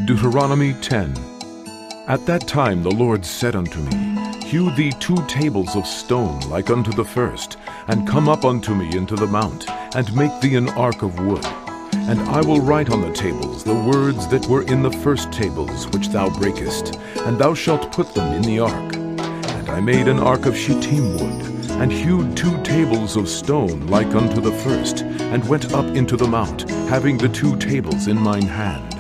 Deuteronomy 10. At that time the Lord said unto me, Hew thee 2 tables of stone like unto the first, and come up unto me into the mount, and make thee an ark of wood. And I will write on the tables the words that were in the first tables which thou breakest, and thou shalt put them in the ark. And I made an ark of shittim wood, and hewed 2 tables of stone like unto the first, and went up into the mount, having the 2 tables in mine hand.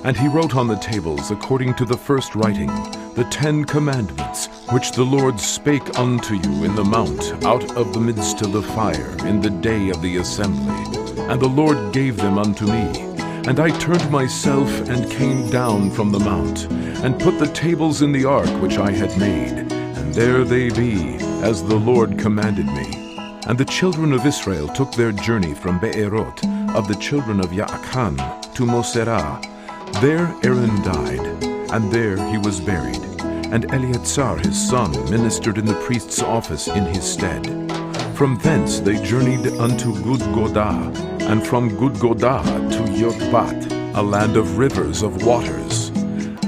And he wrote on the tables, according to the first writing, the 10 commandments, which the Lord spake unto you in the mount, out of the midst of the fire, in the day of the assembly. And the Lord gave them unto me. And I turned myself, and came down from the mount, and put the tables in the ark which I had made. And there they be, as the Lord commanded me. And the children of Israel took their journey from Beerot of the children of Jaakan to Moserah. There Aaron died, and there he was buried. And Eleazar his son ministered in the priest's office in his stead. From thence they journeyed unto Gudgodah, and from Gudgodah to Yotbat, a land of rivers of waters.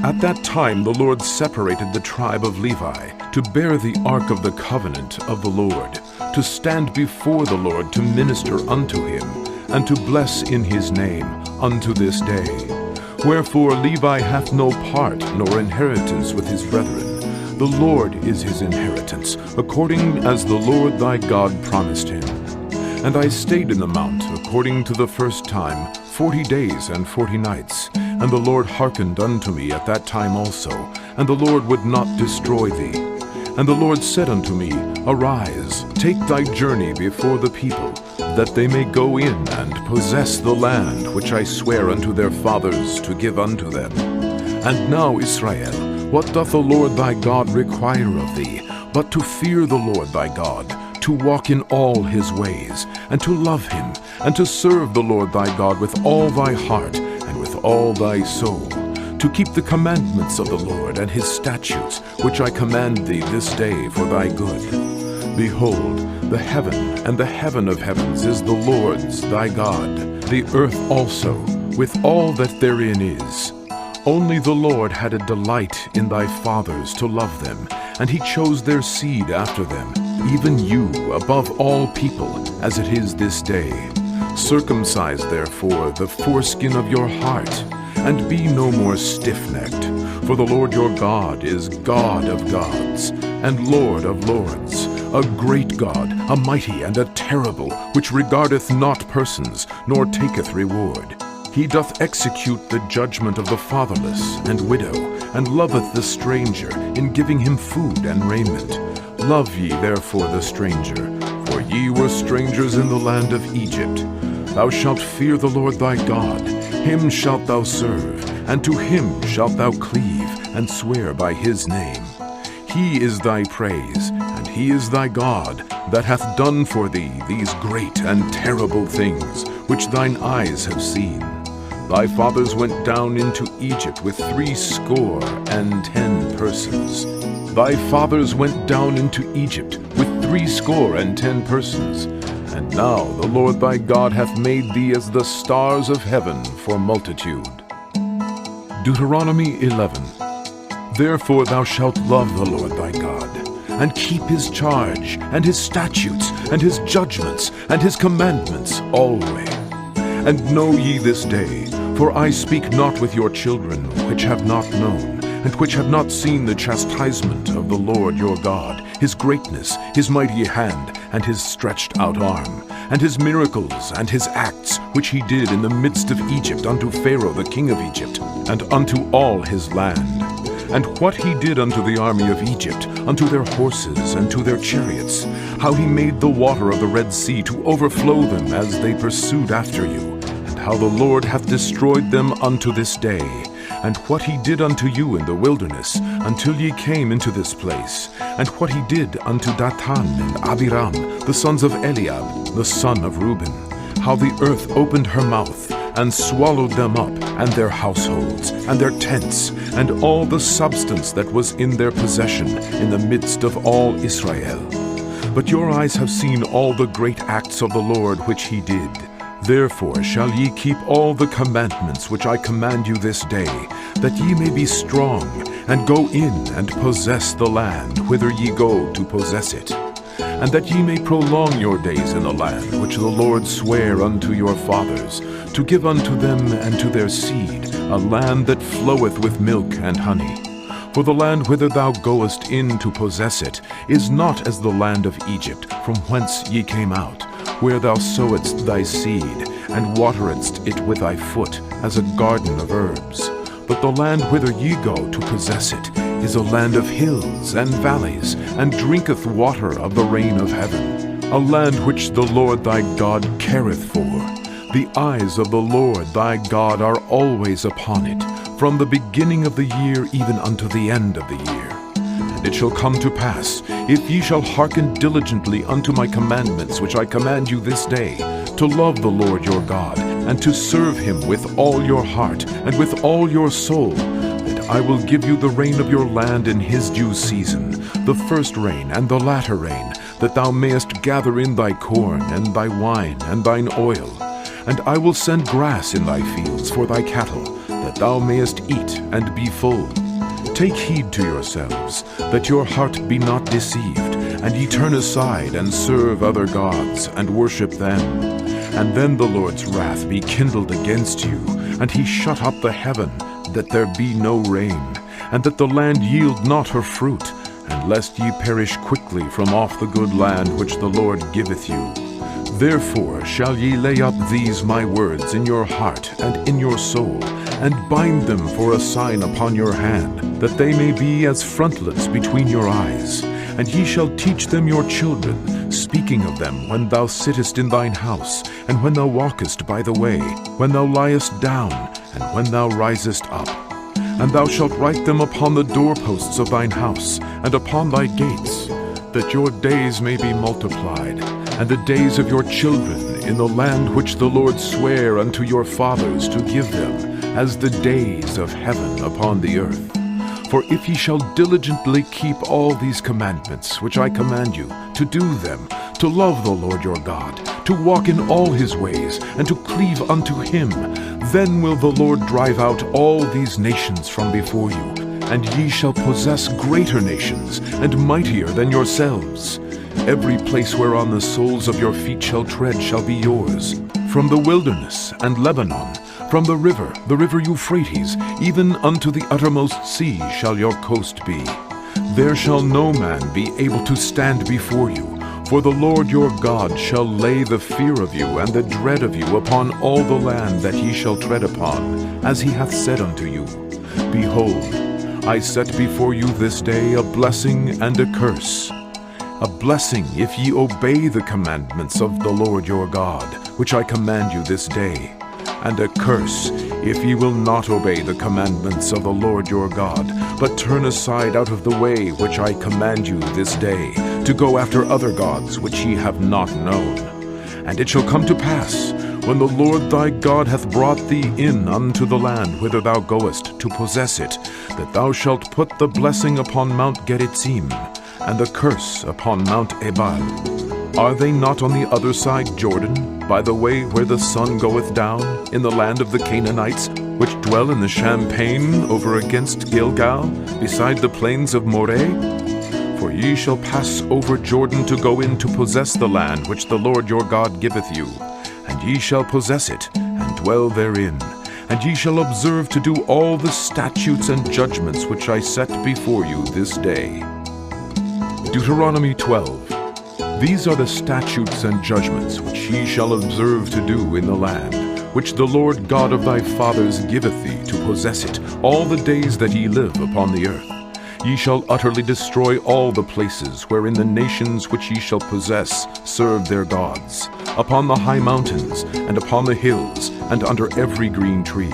At that time the Lord separated the tribe of Levi, to bear the ark of the covenant of the Lord, to stand before the Lord to minister unto him, and to bless in his name unto this day. Wherefore Levi hath no part nor inheritance with his brethren. The Lord is his inheritance, according as the Lord thy God promised him. And I stayed in the mount, according to the first time, 40 days and 40 nights. And the Lord hearkened unto me at that time also, and the Lord would not destroy thee. And the Lord said unto me, Arise, take thy journey before the people, that they may go in and possess the land which I swear unto their fathers to give unto them. And now, Israel, what doth the Lord thy God require of thee, but to fear the Lord thy God, to walk in all his ways, and to love him, and to serve the Lord thy God with all thy heart, and with all thy soul, to keep the commandments of the Lord and his statutes, which I command thee this day for thy good. Behold, the heaven and the heaven of heavens is the Lord's thy God, the earth also, with all that therein is. Only the Lord had a delight in thy fathers to love them, and he chose their seed after them, even you above all people, as it is this day. Circumcise therefore the foreskin of your heart, and be no more stiff-necked. For the Lord your God is God of gods, and Lord of lords, a great God, a mighty and a terrible, which regardeth not persons, nor taketh reward. He doth execute the judgment of the fatherless and widow, and loveth the stranger, in giving him food and raiment. Love ye therefore the stranger, for ye were strangers in the land of Egypt. Thou shalt fear the Lord thy God, him shalt thou serve, and to him shalt thou cleave, and swear by his name. He is thy praise, and he is thy God, that hath done for thee these great and terrible things, which thine eyes have seen. Thy fathers went down into Egypt with 70 persons. Thy fathers went down into Egypt with 70 persons. And now the Lord thy God hath made thee as the stars of heaven for multitude. Deuteronomy 11. Therefore thou shalt love the Lord thy God, and keep his charge, and his statutes, and his judgments, and his commandments always. And know ye this day, for I speak not with your children, which have not known, and which have not seen the chastisement of the Lord your God, his greatness, his mighty hand, and his stretched out arm, and his miracles, and his acts, which he did in the midst of Egypt unto Pharaoh the king of Egypt, and unto all his land. And what he did unto the army of Egypt, unto their horses, and to their chariots, how he made the water of the Red Sea to overflow them as they pursued after you, and how the Lord hath destroyed them unto this day, and what he did unto you in the wilderness, until ye came into this place, and what he did unto Dathan and Abiram, the sons of Eliab, the son of Reuben, how the earth opened her mouth, and swallowed them up, and their households, and their tents, and all the substance that was in their possession, in the midst of all Israel. But your eyes have seen all the great acts of the Lord which he did. Therefore shall ye keep all the commandments which I command you this day, that ye may be strong, and go in and possess the land whither ye go to possess it, and that ye may prolong your days in the land which the Lord sware unto your fathers, to give unto them and to their seed a land that floweth with milk and honey. For the land whither thou goest in to possess it is not as the land of Egypt, from whence ye came out, where thou sowedst thy seed, and wateredst it with thy foot, as a garden of herbs. But the land whither ye go to possess it is a land of hills and valleys, and drinketh water of the rain of heaven, a land which the Lord thy God careth for. The eyes of the Lord thy God are always upon it, from the beginning of the year even unto the end of the year. And it shall come to pass, if ye shall hearken diligently unto my commandments which I command you this day, to love the Lord your God, and to serve him with all your heart and with all your soul, that I will give you the rain of your land in his due season, the first rain and the latter rain, that thou mayest gather in thy corn and thy wine and thine oil. And I will send grass in thy fields for thy cattle, that thou mayest eat and be full. Take heed to yourselves, that your heart be not deceived, and ye turn aside and serve other gods, and worship them. And then the Lord's wrath be kindled against you, and he shut up the heaven, that there be no rain, and that the land yield not her fruit, and lest ye perish quickly from off the good land which the Lord giveth you. Therefore shall ye lay up these my words in your heart and in your soul, and bind them for a sign upon your hand, that they may be as frontlets between your eyes. And ye shall teach them your children, speaking of them when thou sittest in thine house, and when thou walkest by the way, when thou liest down, and when thou risest up. And thou shalt write them upon the doorposts of thine house, and upon thy gates, that your days may be multiplied, and the days of your children in the land which the Lord sware unto your fathers to give them, as the days of heaven upon the earth. For if ye shall diligently keep all these commandments which I command you, to do them, to love the Lord your God, to walk in all his ways, and to cleave unto him, then will the Lord drive out all these nations from before you, and ye shall possess greater nations, and mightier than yourselves. Every place whereon the soles of your feet shall tread shall be yours, from the wilderness and Lebanon, from the river Euphrates, even unto the uttermost sea shall your coast be. There shall no man be able to stand before you, for the Lord your God shall lay the fear of you and the dread of you upon all the land that ye shall tread upon, as he hath said unto you. Behold, I set before you this day a blessing and a curse. A blessing if ye obey the commandments of the Lord your God, which I command you this day, and a curse if ye will not obey the commandments of the Lord your God, but turn aside out of the way which I command you this day, to go after other gods which ye have not known. And it shall come to pass, when the Lord thy God hath brought thee in unto the land whither thou goest to possess it, that thou shalt put the blessing upon Mount Gerizzim, and the curse upon Mount Ebal. Are they not on the other side Jordan, by the way where the sun goeth down, in the land of the Canaanites, which dwell in the champaign over against Gilgal, beside the plains of Moreh? For ye shall pass over Jordan to go in to possess the land which the Lord your God giveth you, and ye shall possess it, and dwell therein. And ye shall observe to do all the statutes and judgments which I set before you this day. Deuteronomy 12. These are the statutes and judgments which ye shall observe to do in the land, which the Lord God of thy fathers giveth thee to possess it, all the days that ye live upon the earth. Ye shall utterly destroy all the places wherein the nations which ye shall possess serve their gods, upon the high mountains, and upon the hills, and under every green tree.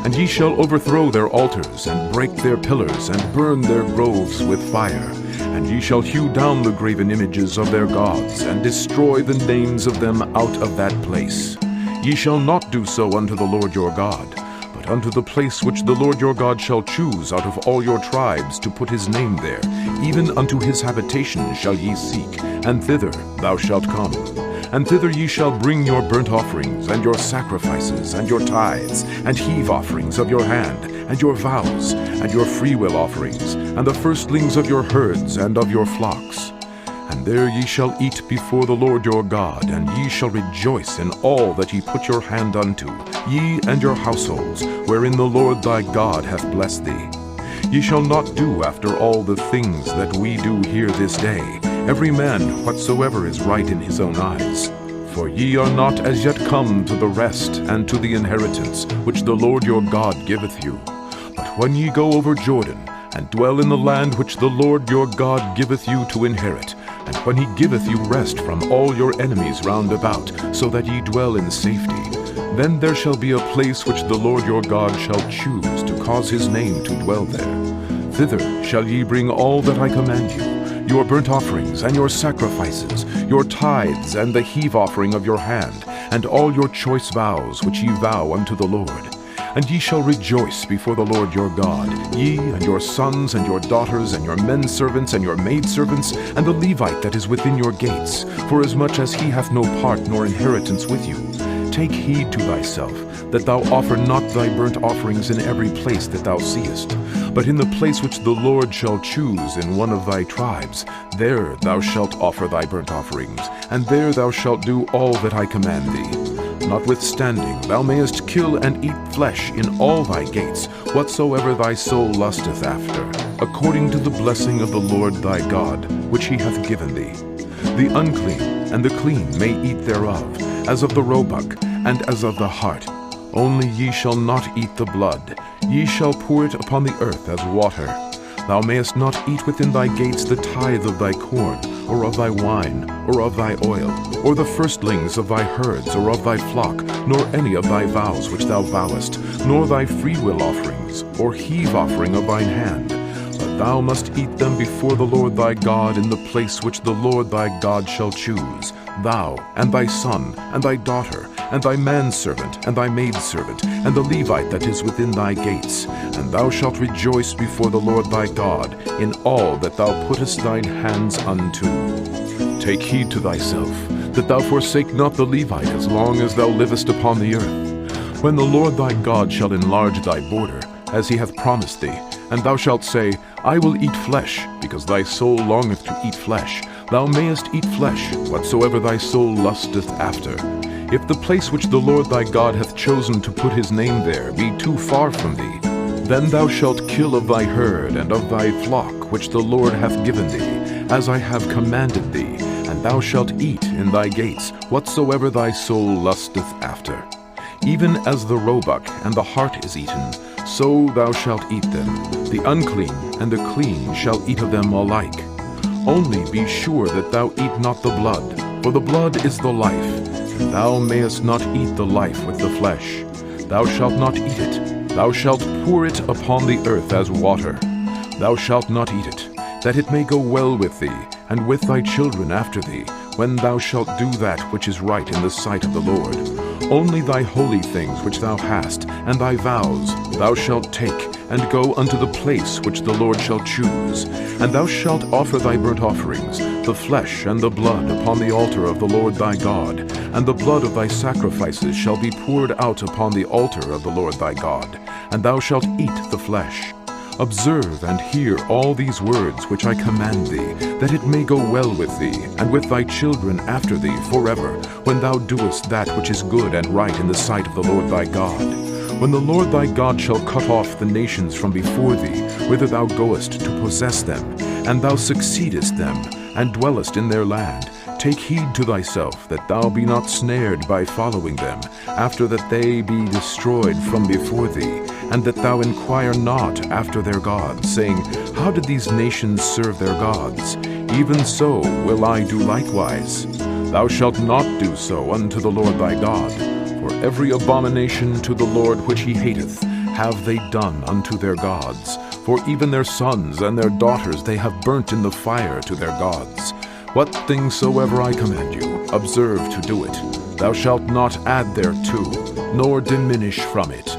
And ye shall overthrow their altars, and break their pillars, and burn their groves with fire. And ye shall hew down the graven images of their gods, and destroy the names of them out of that place. Ye shall not do so unto the Lord your God, but unto the place which the Lord your God shall choose out of all your tribes to put his name there, even unto his habitation shall ye seek, and thither thou shalt come. and thither ye shall bring your burnt offerings, and your sacrifices, and your tithes, and heave offerings of your hand, and your vows, and your freewill offerings, and the firstlings of your herds and of your flocks. And there ye shall eat before the Lord your God, and ye shall rejoice in all that ye put your hand unto, ye and your households, wherein the Lord thy God hath blessed thee. Ye shall not do after all the things that we do here this day, every man whatsoever is right in his own eyes. For ye are not as yet come to the rest and to the inheritance which the Lord your God giveth you. But when ye go over Jordan, and dwell in the land which the Lord your God giveth you to inherit, and when he giveth you rest from all your enemies round about, so that ye dwell in safety, then there shall be a place which the Lord your God shall choose to cause his name to dwell there. Thither shall ye bring all that I command you, your burnt offerings, and your sacrifices, your tithes, and the heave offering of your hand, and all your choice vows which ye vow unto the Lord. And ye shall rejoice before the Lord your God, ye and your sons and your daughters, and your men servants and your maidservants, and the Levite that is within your gates, forasmuch as he hath no part nor inheritance with you. Take heed to thyself, that thou offer not thy burnt offerings in every place that thou seest, but in the place which the Lord shall choose in one of thy tribes, there thou shalt offer thy burnt offerings, and there thou shalt do all that I command thee. Notwithstanding, thou mayest kill and eat flesh in all thy gates, whatsoever thy soul lusteth after, according to the blessing of the Lord thy God, which he hath given thee. The unclean and the clean may eat thereof, as of the roebuck, and as of the hart. Only ye shall not eat the blood. Ye shall pour it upon the earth as water. Thou mayest not eat within thy gates the tithe of thy corn, or of thy wine, or of thy oil, or the firstlings of thy herds, or of thy flock, nor any of thy vows which thou vowest, nor thy freewill offerings, or heave offering of thine hand. But thou must eat them before the Lord thy God in the place which the Lord thy God shall choose, thou, and thy son, and thy daughter, and thy manservant, and thy maidservant, and the Levite that is within thy gates. And thou shalt rejoice before the Lord thy God in all that thou puttest thine hands unto. Take heed to thyself, that thou forsake not the Levite as long as thou livest upon the earth. When the Lord thy God shall enlarge thy border, as he hath promised thee, and thou shalt say, I will eat flesh, because thy soul longeth to eat flesh, thou mayest eat flesh, whatsoever thy soul lusteth after. If the place which the Lord thy God hath chosen to put his name there be too far from thee, then thou shalt kill of thy herd and of thy flock which the Lord hath given thee, as I have commanded thee, and thou shalt eat in thy gates whatsoever thy soul lusteth after. Even as the roebuck and the hart is eaten, so thou shalt eat them. The unclean and the clean shall eat of them alike. Only be sure that thou eat not the blood, for the blood is the life, and thou mayest not eat the life with the flesh. Thou shalt not eat it. Thou shalt pour it upon the earth as water. Thou shalt not eat it, that it may go well with thee, and with thy children after thee, when thou shalt do that which is right in the sight of the Lord. Only thy holy things which thou hast, and thy vows, thou shalt take, and go unto the place which the Lord shall choose. And thou shalt offer thy burnt offerings, the flesh and the blood, upon the altar of the Lord thy God, and the blood of thy sacrifices shall be poured out upon the altar of the Lord thy God, and thou shalt eat the flesh. Observe and hear all these words which I command thee, that it may go well with thee, and with thy children after thee forever, when thou doest that which is good and right in the sight of the Lord thy God. When the Lord thy God shall cut off the nations from before thee, whither thou goest to possess them, and thou succeedest them, and dwellest in their land, take heed to thyself, that thou be not snared by following them, after that they be destroyed from before thee, and that thou inquire not after their gods, saying, How did these nations serve their gods? Even so will I do likewise. Thou shalt not do so unto the Lord thy God, for every abomination to the Lord which he hateth have they done unto their gods, for even their sons and their daughters they have burnt in the fire to their gods. What things soever I command you, observe to do it. Thou shalt not add thereto, nor diminish from it.